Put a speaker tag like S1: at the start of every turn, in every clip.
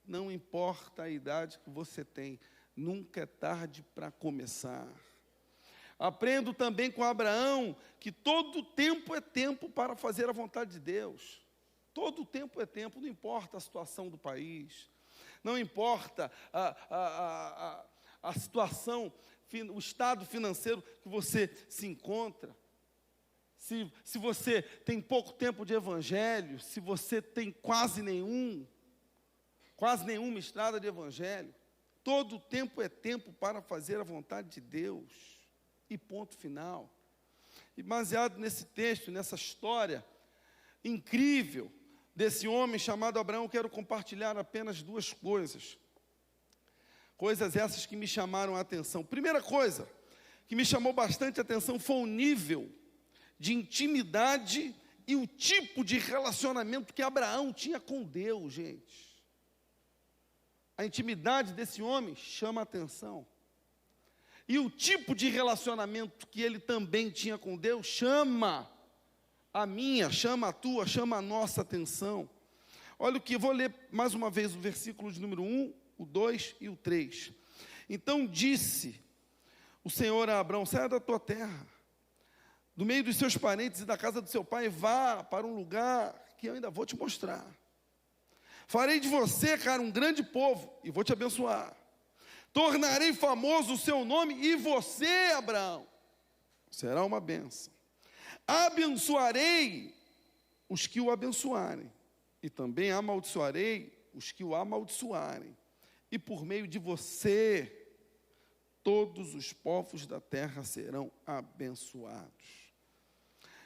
S1: não importa a idade que você tem, nunca é tarde para começar. Aprendo também com Abraão que todo tempo é tempo para fazer a vontade de Deus. Todo tempo é tempo, não importa a situação do país, não importa a situação, o estado financeiro que você se encontra. Se você tem pouco tempo de evangelho, se você tem quase nenhuma estrada de evangelho, todo tempo é tempo para fazer a vontade de Deus. E ponto final. E baseado nesse texto, nessa história incrível desse homem chamado Abraão, quero compartilhar apenas duas coisas. Coisas essas que me chamaram a atenção. Primeira coisa que me chamou bastante a atenção foi o nível de intimidade e o tipo de relacionamento que Abraão tinha com Deus, gente. A intimidade desse homem chama a atenção. E o tipo de relacionamento que ele também tinha com Deus chama a minha, chama a tua, chama a nossa atenção. Olha o que, vou ler mais uma vez o versículo de número 1, o 2 e o 3. Então disse o Senhor a Abraão: saia da tua terra, do meio dos seus parentes e da casa do seu pai, e vá para um lugar que eu ainda vou te mostrar. Farei de você, cara, um grande povo, e vou te abençoar. Tornarei famoso o seu nome, e você, Abraão, será uma bênção. Abençoarei os que o abençoarem, e também amaldiçoarei os que o amaldiçoarem. E por meio de você, todos os povos da terra serão abençoados.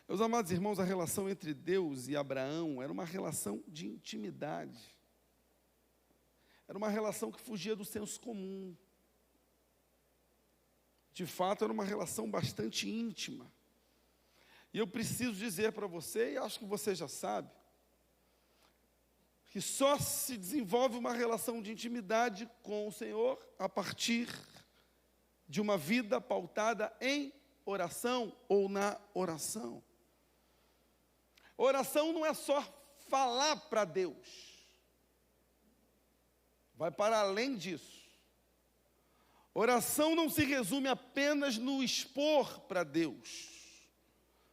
S1: Meus amados irmãos, a relação entre Deus e Abraão era uma relação de intimidade. Era uma relação que fugia do senso comum. De fato, era uma relação bastante íntima. E eu preciso dizer para você, e acho que você já sabe, que só se desenvolve uma relação de intimidade com o Senhor a partir de uma vida pautada em oração ou na oração. Oração não é só falar para Deus. Vai para além disso. Oração não se resume apenas no expor para Deus.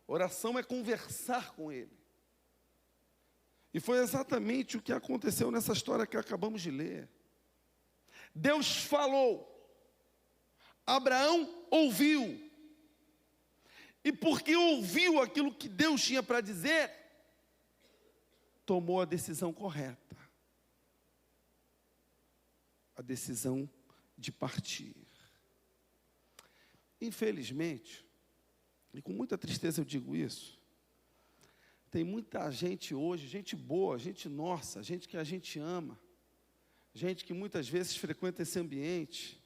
S1: Oração é conversar com Ele. E foi exatamente o que aconteceu nessa história que acabamos de ler. Deus falou, Abraão ouviu. E porque ouviu aquilo que Deus tinha para dizer, tomou a decisão correta. A decisão de partir. Infelizmente, e com muita tristeza eu digo isso, tem muita gente hoje, gente boa, gente nossa, gente que a gente ama, gente que muitas vezes frequenta esse ambiente,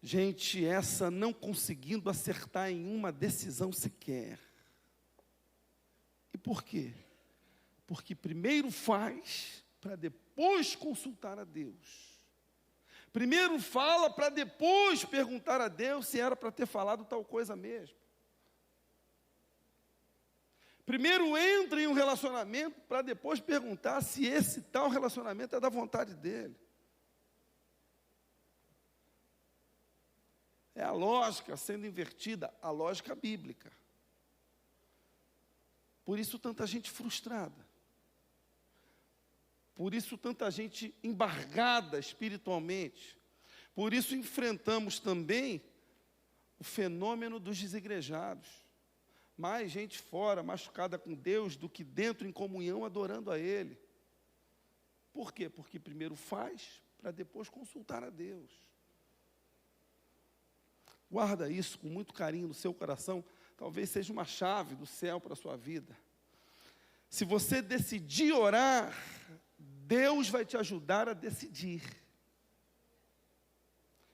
S1: gente essa não conseguindo acertar em uma decisão sequer. E por quê? Porque primeiro faz para depois consultar a Deus. Primeiro fala para depois perguntar a Deus se era para ter falado tal coisa mesmo. Primeiro entra em um relacionamento para depois perguntar se esse tal relacionamento é da vontade dele. É a lógica sendo invertida, a lógica bíblica. Por isso tanta gente frustrada. Por isso tanta gente embargada espiritualmente. Por isso enfrentamos também o fenômeno dos desigrejados. Mais gente fora, machucada com Deus, do que dentro em comunhão adorando a Ele. Por quê? Porque primeiro faz, para depois consultar a Deus. Guarda isso com muito carinho no seu coração, talvez seja uma chave do céu para a sua vida. Se você decidir orar, Deus vai te ajudar a decidir.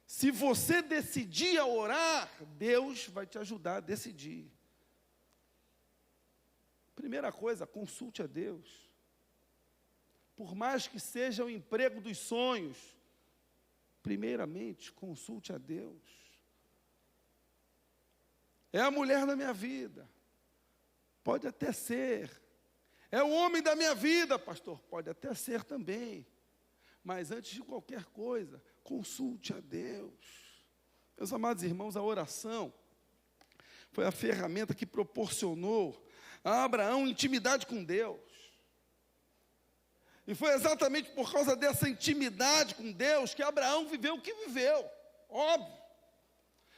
S1: Se você decidir a orar, Deus vai te ajudar a decidir. Primeira coisa, consulte a Deus. Por mais que seja o emprego dos sonhos, primeiramente, consulte a Deus. É a mulher da minha vida. Pode até ser. É o homem da minha vida, pastor. Pode até ser também. Mas antes de qualquer coisa, consulte a Deus. Meus amados irmãos, a oração foi a ferramenta que proporcionou a Abraão intimidade com Deus. E foi exatamente por causa dessa intimidade com Deus que Abraão viveu o que viveu. Óbvio.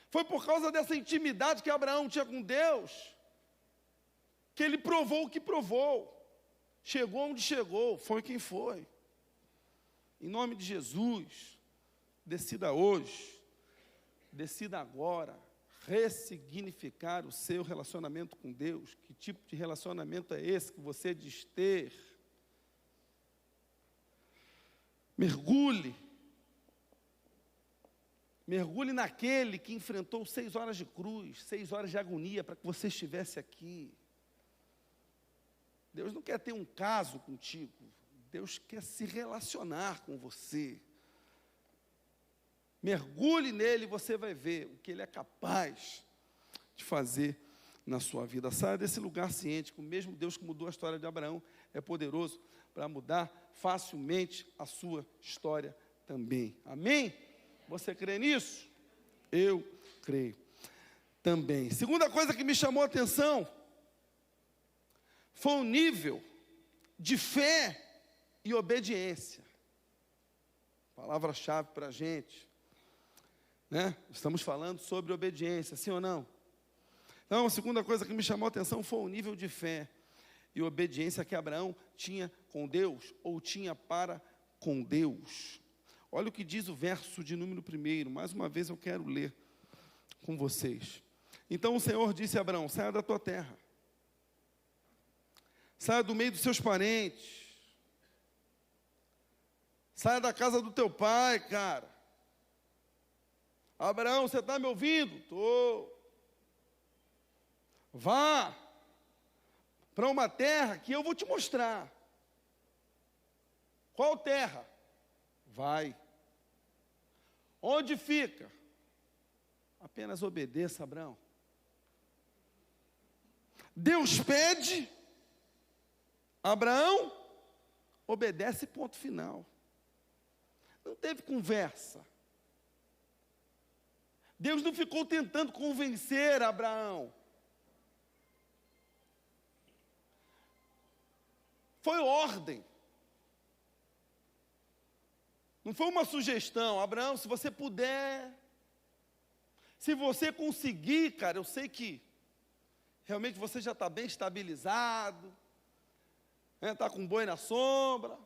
S1: Foi por causa dessa intimidade que Abraão tinha com Deus que ele provou o que provou. Chegou onde chegou, foi quem foi. Em nome de Jesus, decida hoje, decida agora, ressignificar o seu relacionamento com Deus. Que tipo de relacionamento é esse que você diz ter? Mergulhe naquele que enfrentou 6 horas de cruz, 6 horas de agonia para que você estivesse aqui. Deus não quer ter um caso contigo, Deus quer se relacionar com você. Mergulhe nele e você vai ver o que ele é capaz de fazer na sua vida. Saia desse lugar ciente que o mesmo Deus que mudou a história de Abraão é poderoso para mudar facilmente a sua história também. Amém? Você crê nisso? Eu creio também. Segunda coisa que me chamou a atenção foi o nível de fé e obediência. Palavra-chave para a gente, né? Estamos falando sobre obediência, sim ou não? Então, a segunda coisa que me chamou a atenção foi o nível de fé e obediência que Abraão tinha com Deus, ou tinha para com Deus. Olha o que diz o verso de número 1, mais uma vez eu quero ler com vocês. Então o Senhor disse a Abraão: saia da tua terra, saia do meio dos seus parentes, saia da casa do teu pai, cara. Abraão, você está me ouvindo? Estou. Vá para uma terra que eu vou te mostrar. Qual terra? Vai. Onde fica? Apenas obedeça, Abraão. Deus pede, Abraão obedece, ponto final. Não teve conversa. Deus não ficou tentando convencer Abraão. Foi ordem. Não foi uma sugestão. Abraão, se você puder, se você conseguir, cara, eu sei que realmente você já está bem estabilizado, né, está com boi na sombra,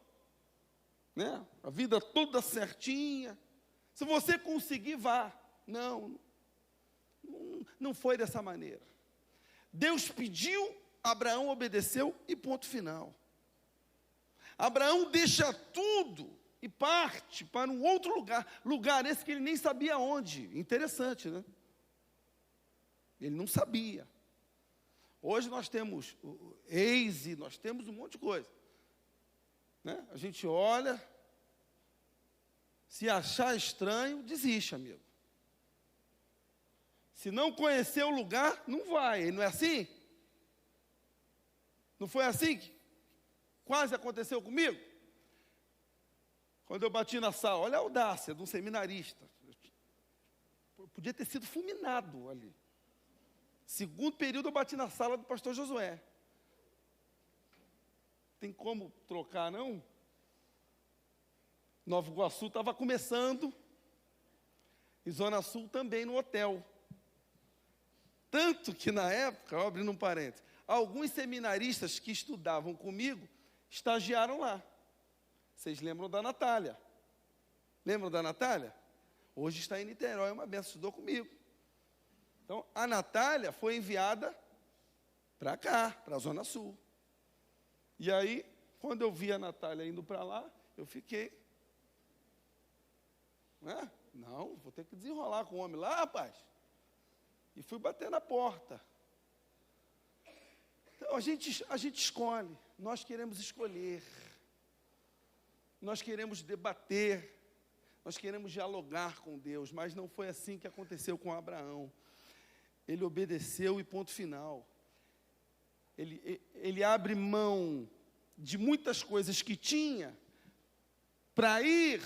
S1: né, a vida toda certinha. Se você conseguir, vá. Não foi dessa maneira. Deus pediu, Abraão obedeceu e ponto final. Abraão deixa tudo e parte para um outro lugar esse que ele nem sabia onde. Interessante, né? Ele não sabia. Hoje nós temos o Waze, nós temos um monte de coisa, né? A gente olha, se achar estranho, desiste, amigo. Se não conhecer o lugar, não vai. Não é assim? Não foi assim que quase aconteceu comigo? Quando eu bati na sala, olha a audácia de um seminarista. Eu podia ter sido fulminado ali. Segundo período eu bati na sala do pastor Josué. Tem como trocar, não? Nova Iguaçu estava começando, e Zona Sul também no hotel. Tanto que na época, abrindo um parênteses, alguns seminaristas que estudavam comigo, estagiaram lá. Vocês lembram da Natália? Lembram da Natália? Hoje está em Niterói, é uma benção, estudou comigo. Então, a Natália foi enviada para cá, para a Zona Sul. E aí, quando eu vi a Natália indo para lá, eu fiquei, né? Não, vou ter que desenrolar com o homem lá, rapaz. E fui bater na porta. Então, a gente escolhe, nós queremos escolher. Nós queremos debater, nós queremos dialogar com Deus, mas não foi assim que aconteceu com Abraão. Ele obedeceu e ponto final. Ele abre mão de muitas coisas que tinha, para ir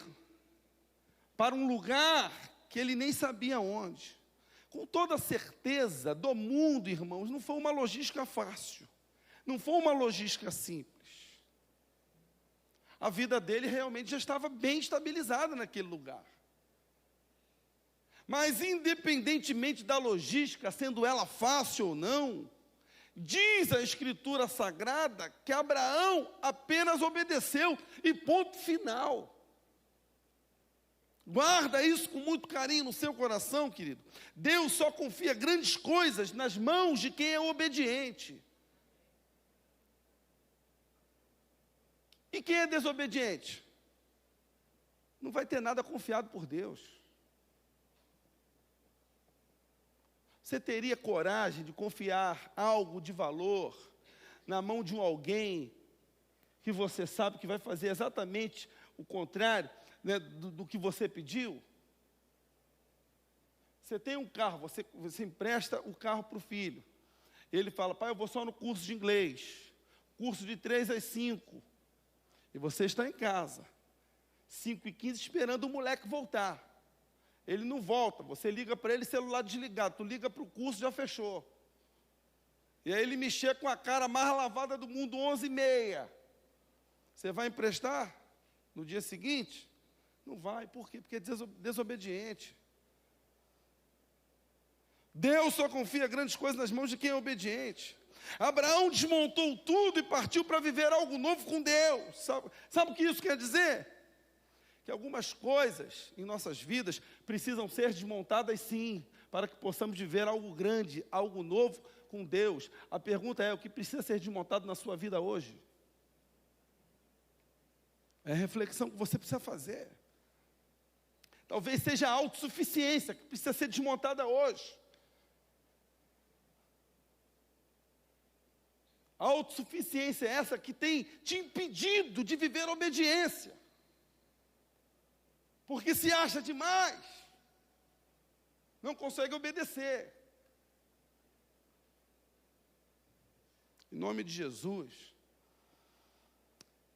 S1: para um lugar que ele nem sabia onde. Com toda a certeza do mundo, irmãos, não foi uma logística fácil, não foi uma logística simples. A vida dele realmente já estava bem estabilizada naquele lugar. Mas, independentemente da logística, sendo ela fácil ou não, diz a Escritura Sagrada que Abraão apenas obedeceu e ponto final. Guarda isso com muito carinho no seu coração, querido. Deus só confia grandes coisas nas mãos de quem é obediente. E quem é desobediente? Não vai ter nada confiado por Deus. Você teria coragem de confiar algo de valor na mão de alguém que você sabe que vai fazer exatamente o contrário, né, do que você pediu? Você tem um carro, você empresta o carro para o filho. Ele fala: pai, eu vou só no curso de inglês, curso de 3 às 5. E você está em casa, 5h15, esperando o moleque voltar. Ele não volta, você liga para ele, celular desligado, tu liga para o curso, já fechou. E aí ele me chega com a cara mais lavada do mundo, 11h30. Você vai emprestar no dia seguinte? Não vai, por quê? Porque é desobediente. Deus só confia grandes coisas nas mãos de quem é obediente. Abraão desmontou tudo e partiu para viver algo novo com Deus. Sabe o que isso quer dizer? Que algumas coisas em nossas vidas precisam ser desmontadas, sim, para que possamos viver algo grande, algo novo com Deus. A pergunta é: o que precisa ser desmontado na sua vida hoje? É a reflexão que você precisa fazer. Talvez seja a autossuficiência que precisa ser desmontada hoje. A autossuficiência é essa que tem te impedido de viver a obediência. Porque se acha demais, não consegue obedecer. Em nome de Jesus,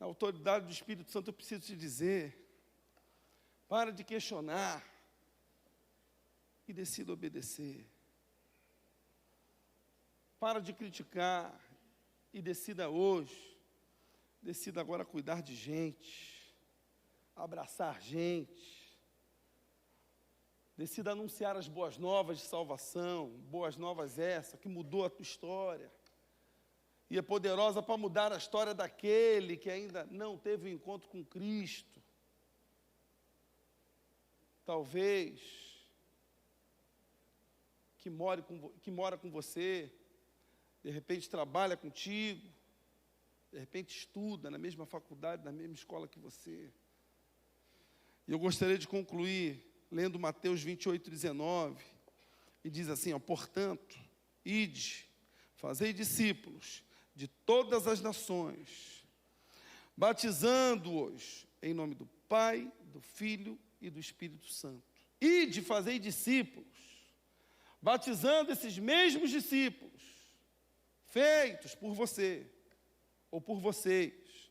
S1: na autoridade do Espírito Santo, eu preciso te dizer: para de questionar e decida obedecer. Para de criticar e decida hoje, decida agora cuidar de gente, abraçar gente, decida anunciar as boas novas de salvação, boas novas essa, que mudou a tua história, e é poderosa para mudar a história daquele que ainda não teve um encontro com Cristo. Talvez, que mora com você, de repente trabalha contigo, de repente estuda na mesma faculdade, na mesma escola que você. E eu gostaria de concluir lendo Mateus 28:19, e diz assim, portanto, ide, fazei discípulos de todas as nações, batizando-os em nome do Pai, do Filho e do Espírito Santo. Ide, fazei discípulos, batizando esses mesmos discípulos, feitos por você, ou por vocês,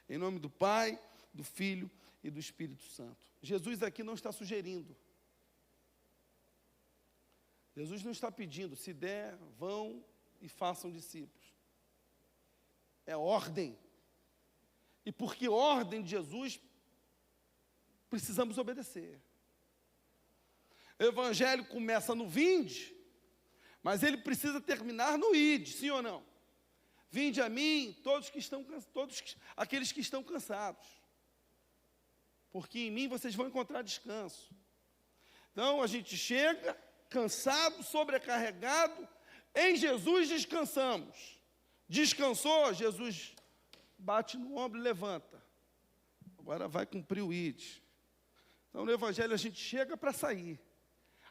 S1: em nome do Pai, do Filho e do Espírito Santo. Jesus aqui não está sugerindo. Jesus não está pedindo: se der, vão e façam discípulos. É ordem. E porque ordem de Jesus, precisamos obedecer. O evangelho começa no vinde, mas ele precisa terminar no ide, sim ou não? Vinde a mim, todos aqueles que estão cansados, porque em mim vocês vão encontrar descanso. Então a gente chega cansado, sobrecarregado, em Jesus descansamos. Descansou, Jesus bate no ombro e levanta. Agora vai cumprir o ide. Então no evangelho a gente chega para sair.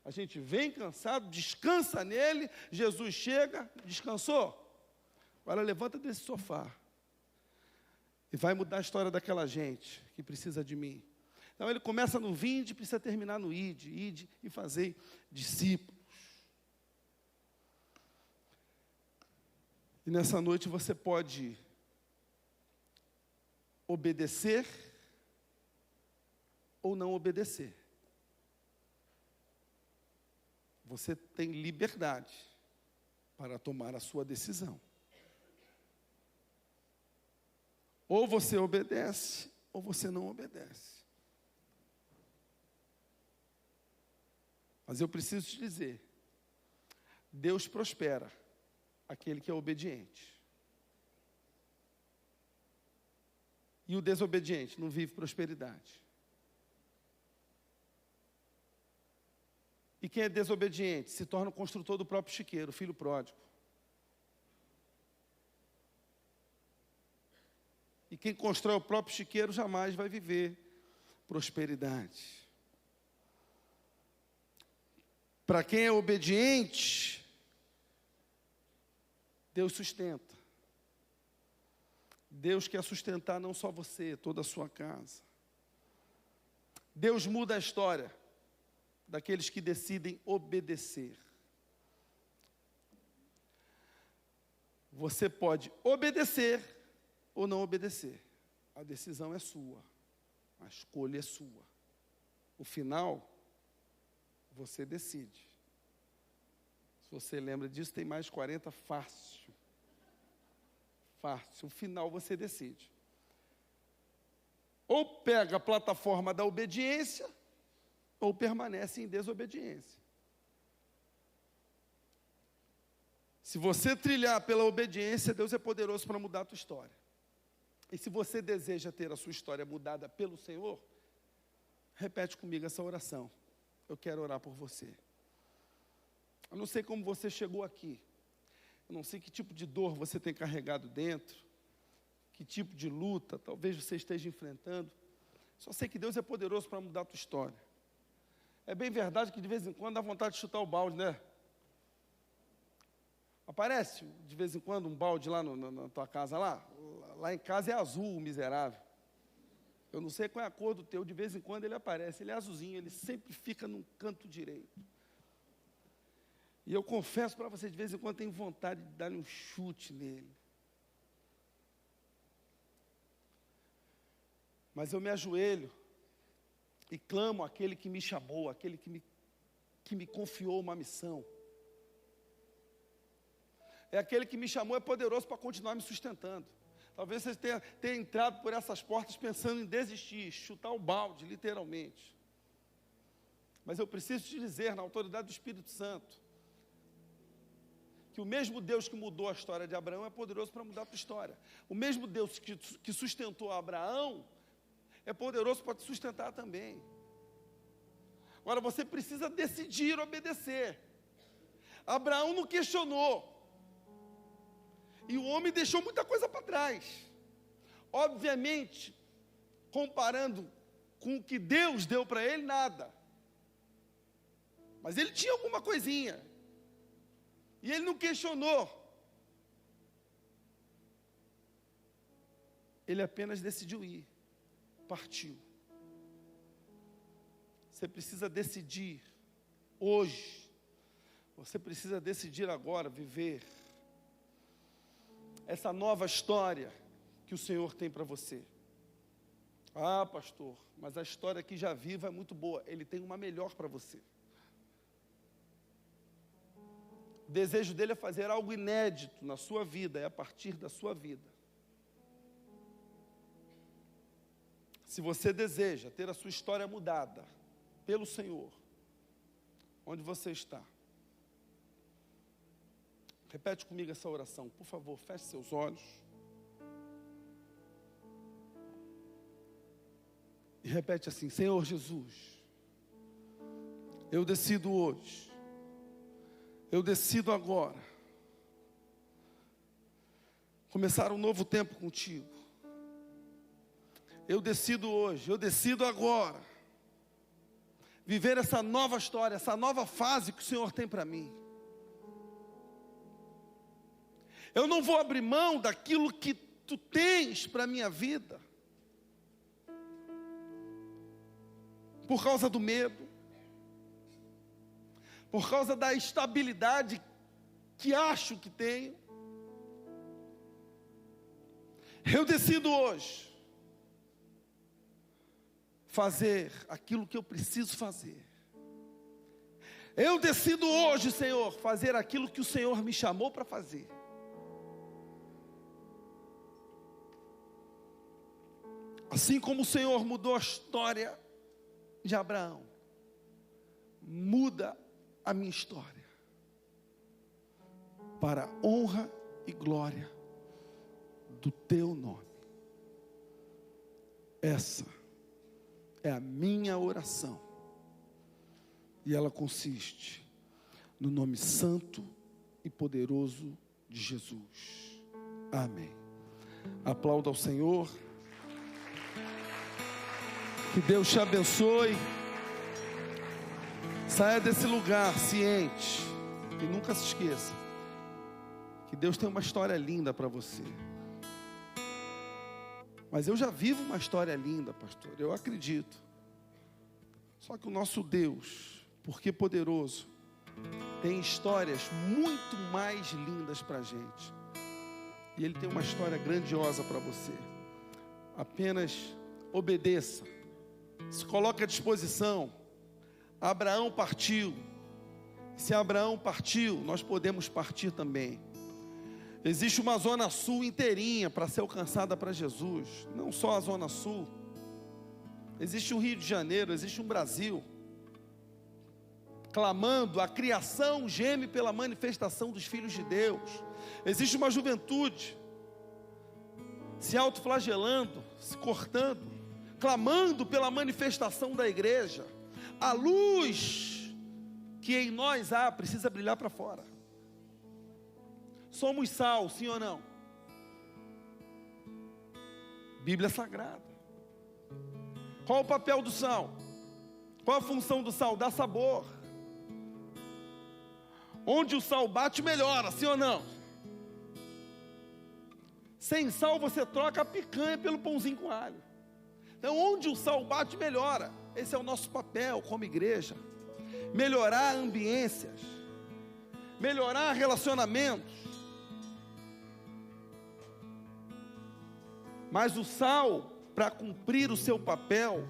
S1: A gente vem cansado, descansa nele, Jesus chega, descansou? Agora levanta desse sofá. E vai mudar a história daquela gente que precisa de mim. Então ele começa no vinde, precisa terminar no ide e fazer discípulos. E nessa noite você pode obedecer ou não obedecer. Você tem liberdade para tomar a sua decisão. Ou você obedece, ou você não obedece. Mas eu preciso te dizer, Deus prospera aquele que é obediente. E o desobediente não vive prosperidade. E quem é desobediente se torna o construtor do próprio chiqueiro, o filho pródigo. E quem constrói o próprio chiqueiro jamais vai viver prosperidade. Para quem é obediente, Deus sustenta. Deus quer sustentar não só você, toda a sua casa. Deus muda a história daqueles que decidem obedecer. Você pode obedecer ou não obedecer. A decisão é sua. A escolha é sua. O final, você decide. Se você lembra disso, tem mais 40 fácil. Fácil. O final você decide. Ou pega a plataforma da obediência, ou permanece em desobediência. Se você trilhar pela obediência, Deus é poderoso para mudar a tua história. E se você deseja ter a sua história mudada pelo Senhor, repete comigo essa oração. Eu quero orar por você. Eu não sei como você chegou aqui. Eu não sei que tipo de dor você tem carregado dentro. Que tipo de luta talvez você esteja enfrentando. Só sei que Deus é poderoso para mudar a tua história. É bem verdade que de vez em quando dá vontade de chutar o balde, né? Aparece de vez em quando um balde lá na tua casa lá. Lá em casa é azul, o miserável. Eu não sei qual é a cor do teu, de vez em quando ele aparece. Ele é azulzinho, ele sempre fica no canto direito. E eu confesso para você, de vez em quando tenho vontade de dar um chute nele. Mas eu me ajoelho e clamo àquele que me chamou, àquele que me confiou uma missão. É aquele que me chamou, é poderoso para continuar me sustentando. Talvez você tenha entrado por essas portas pensando em desistir, chutar o balde, literalmente. Mas eu preciso te dizer, na autoridade do Espírito Santo, que o mesmo Deus que mudou a história de Abraão é poderoso para mudar a tua história. O mesmo Deus que sustentou Abraão é poderoso para te sustentar também. Agora você precisa decidir obedecer. Abraão não questionou. E o homem deixou muita coisa para trás. Obviamente, comparando com o que Deus deu para ele, nada. Mas ele tinha alguma coisinha. E ele não questionou. Ele apenas decidiu ir. Partiu. Você precisa decidir hoje. Você precisa decidir agora viver essa nova história que o Senhor tem para você. Ah, pastor, mas a história que já vivo é muito boa. Ele tem uma melhor para você. O desejo dele é fazer algo inédito na sua vida, é a partir da sua vida. Se você deseja ter a sua história mudada pelo Senhor, onde você está? Repete comigo essa oração, por favor, feche seus olhos. E repete assim: Senhor Jesus, eu decido hoje, eu decido agora, começar um novo tempo contigo. Eu decido hoje, eu decido agora, viver essa nova história, essa nova fase que o Senhor tem para mim. Eu não vou abrir mão daquilo que tu tens para a minha vida, por causa do medo, por causa da estabilidade que acho que tenho. Eu decido hoje fazer aquilo que eu preciso fazer. Eu decido hoje, Senhor, fazer aquilo que o Senhor me chamou para fazer. Assim como o Senhor mudou a história de Abraão, muda a minha história, para a honra e glória do teu nome. Essa é a minha oração, e ela consiste no nome santo e poderoso de Jesus. Amém. Aplauda ao Senhor. Que Deus te abençoe. Saia desse lugar ciente e nunca se esqueça que Deus tem uma história linda para você. Mas eu já vivo uma história linda, pastor, eu acredito. Só que o nosso Deus, porque poderoso, tem histórias muito mais lindas para a gente. E Ele tem uma história grandiosa para você. Apenas obedeça, se coloque à disposição. Abraão partiu. Se Abraão partiu, nós podemos partir também. Existe uma zona sul inteirinha para ser alcançada para Jesus. Não só a zona sul. Existe um Rio de Janeiro, existe um Brasil. Clamando, a criação geme pela manifestação dos filhos de Deus. Existe uma juventude se autoflagelando, se cortando, clamando pela manifestação da igreja. A luz que em nós há precisa brilhar para fora. Somos sal, sim ou não? Bíblia Sagrada. Qual o papel do sal? Qual a função do sal? Dá sabor. Onde o sal bate, melhora, sim ou não? Sem sal você troca a picanha pelo pãozinho com alho. Então onde o sal bate, melhora. Esse é o nosso papel como igreja. Melhorar ambiências, melhorar relacionamentos. Mas o sal, para cumprir o seu papel,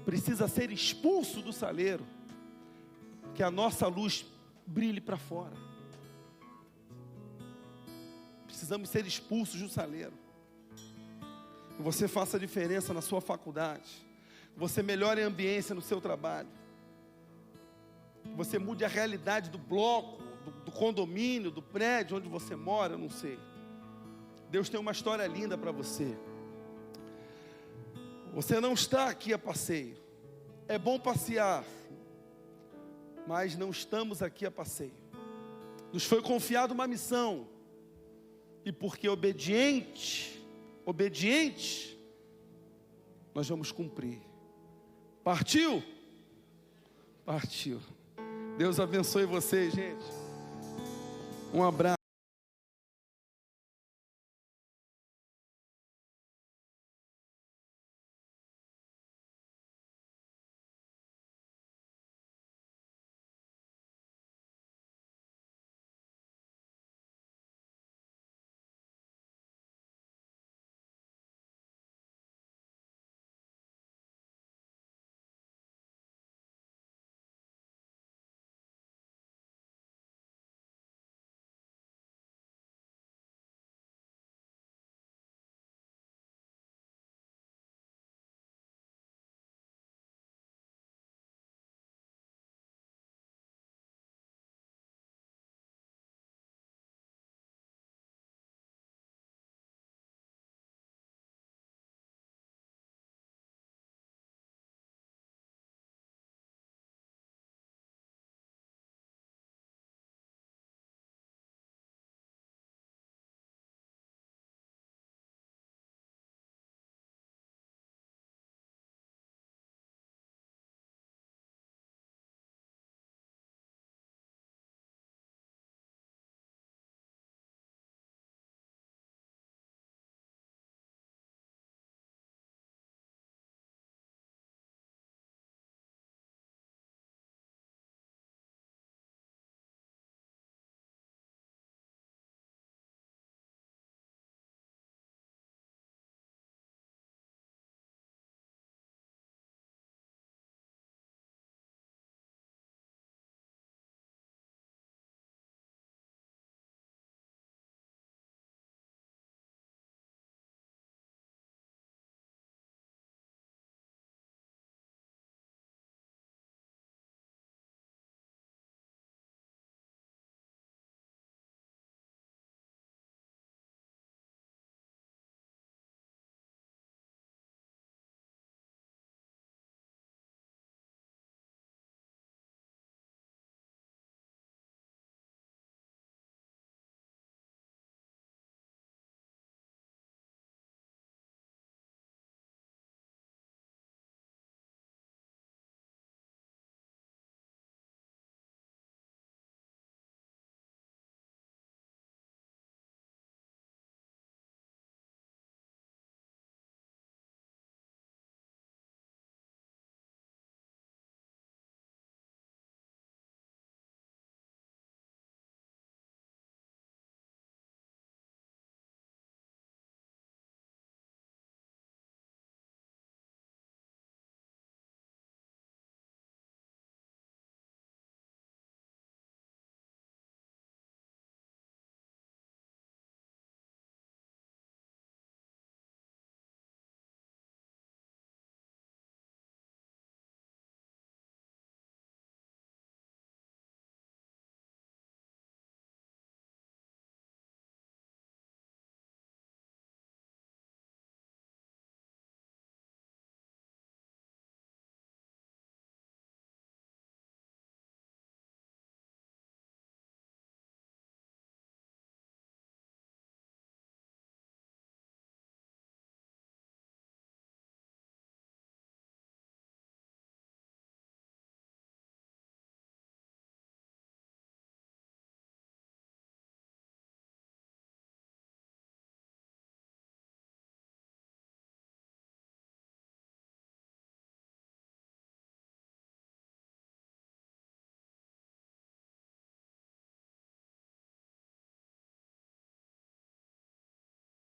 S1: precisa ser expulso do saleiro, que a nossa luz brilhe para fora. Precisamos ser expulsos do saleiro. Que você faça a diferença na sua faculdade, que você melhore a ambiência no seu trabalho, que você mude a realidade do bloco, do condomínio, do prédio onde você mora, eu não sei. Deus tem uma história linda para você. Você não está aqui a passeio. É bom passear, mas não estamos aqui a passeio. Nos foi confiada uma missão, e porque obediente, nós vamos cumprir. Partiu? Partiu. Deus abençoe vocês, gente. Um abraço.